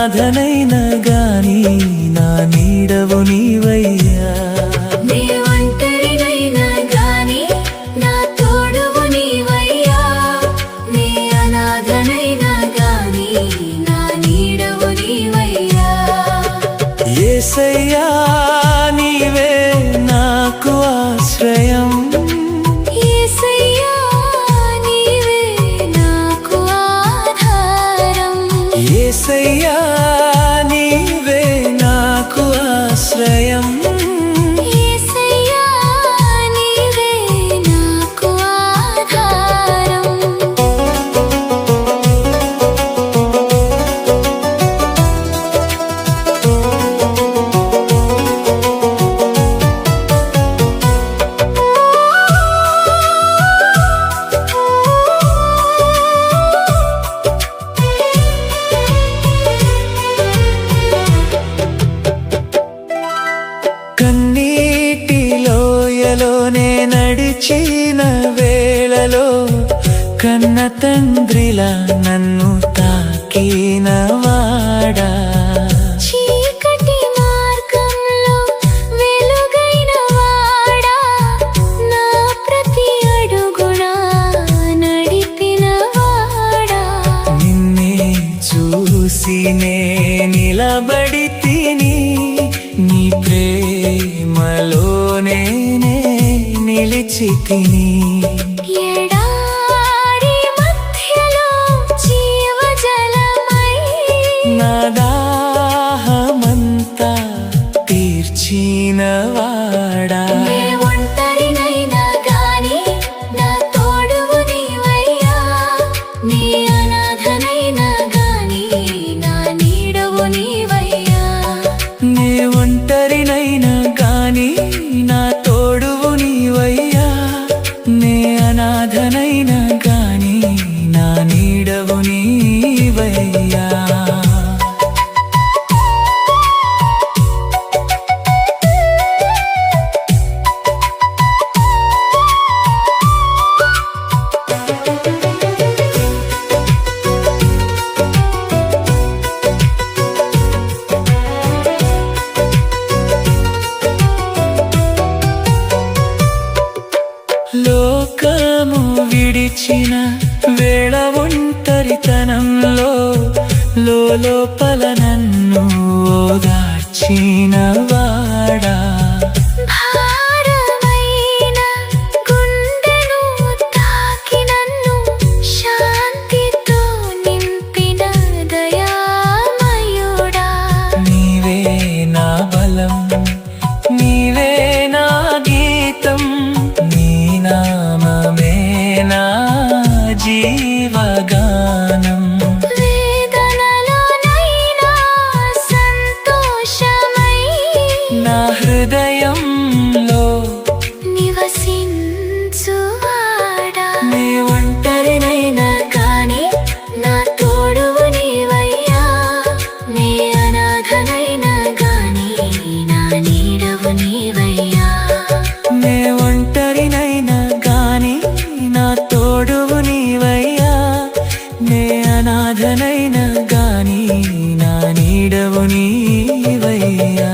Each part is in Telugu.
అనాథనైనా గాని నా నీడవు నీవయ్యా. నే ఒంటరినైనా గాని నా తోడువు నీవయ్యా. నే అనాథనైనా గాని నా నీడవు నీవయ్యా. యేసయ్యా నీవే నాకు ఆశ్రయం. యేసయ్యా నీవే నాకు ఆధారం. యేసయ్యా నీవే నాకు ఆశ్రయం. యేసయ్యా నీవే నాకు ఆధారం. కన్నీటి లోయలోనే నడిచిన వేళలో కన్న తండ్రిలా నన్ను తాకిన వాడా. చీకటి మార్గంలో వెలుగైన వాడా. నా ప్రతి అడుగున నడిపిన వాడా. నిన్నే చూసి నే నిలబడి తిని నీ ప్రేమలోనే నిలిచి తిని. ఎడారి మధ్యలో జీవజలమై నా దాహమంతా తీర్చిన వాడా. నే ఒంటరినైనా గాని నా తోడువు నీవయ్యా. నీ అనాథనైనా గాని నా నీడవు నీవయ్యా. నే ఒంటరినైనా గాని నా తోడువు నీవయ్యా. నే అనాథనైనా గాని నా నీడవు నీవయ్యా. లోకము విడిచిన వేళ ఒంటరితనంలో లోపల నన్ను ఓదార్చిన వాడా. భారమైన గుండెను తాకి నన్ను శాంతితో నింపిన దయామయుడా. నీవే నా బలం, నీవే నా గీతం, నీ నామమే నా జీవగానం. వేదనలోనైనా సంతోషమై నా హృదయంలో నివసించువాడా. నీ ఒంటరినైనా కాని నా తోడువు నీవయ్యా. నే అనాథనైనా గాని నా నీడవు నీవయ్యా. నే ఒంటరినైనా గాని నా తోడువు నీవయ్యా. నే అనాథనైనా గాని నా నీడవు నీవయ్యా.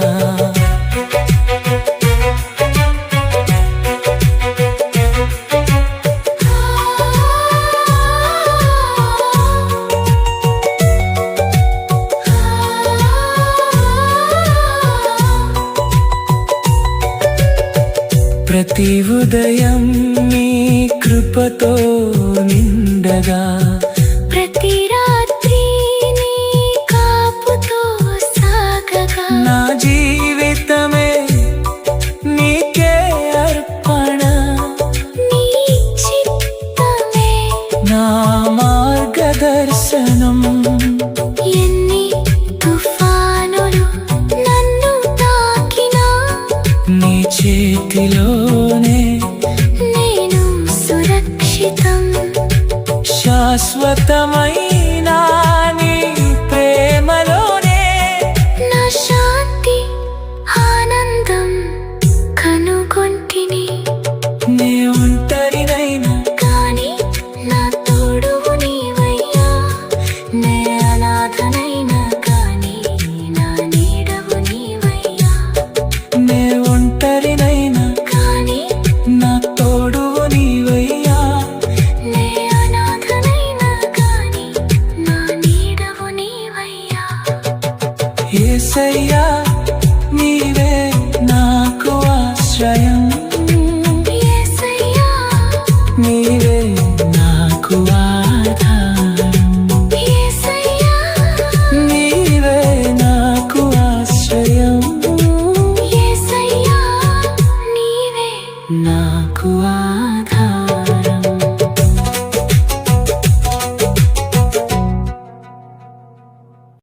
ప్రతి ఉదయం నీ కృపతో నిండగా. ప్రతి రాత్రి నీ కాపుతో సాగగా. నా జీవితమే నీకే అర్పణ. నీ చిత్తమే నా మార్గదర్శనం. ఎన్ని తుఫానులు నన్ను తాకినా నీ చేతిలోనే నేను సురక్షితం. శాశ్వతమైన నీ ప్రేమలోనే నా శాంతి ఆనందం కనుగొంటిని. నే ఒంటరినైనా కాని నా తోడువు నీవయ్యా. నే అనాథనైనా కాని యేసయ్యా నీవే నాకు ఆశ్రయం యేసయ్యా నీవే నాకు ఆధారం యేసయ్యా నీవే నాకు ఆశ్రయం యేసయ్యా నీవే నాకు ఆధారం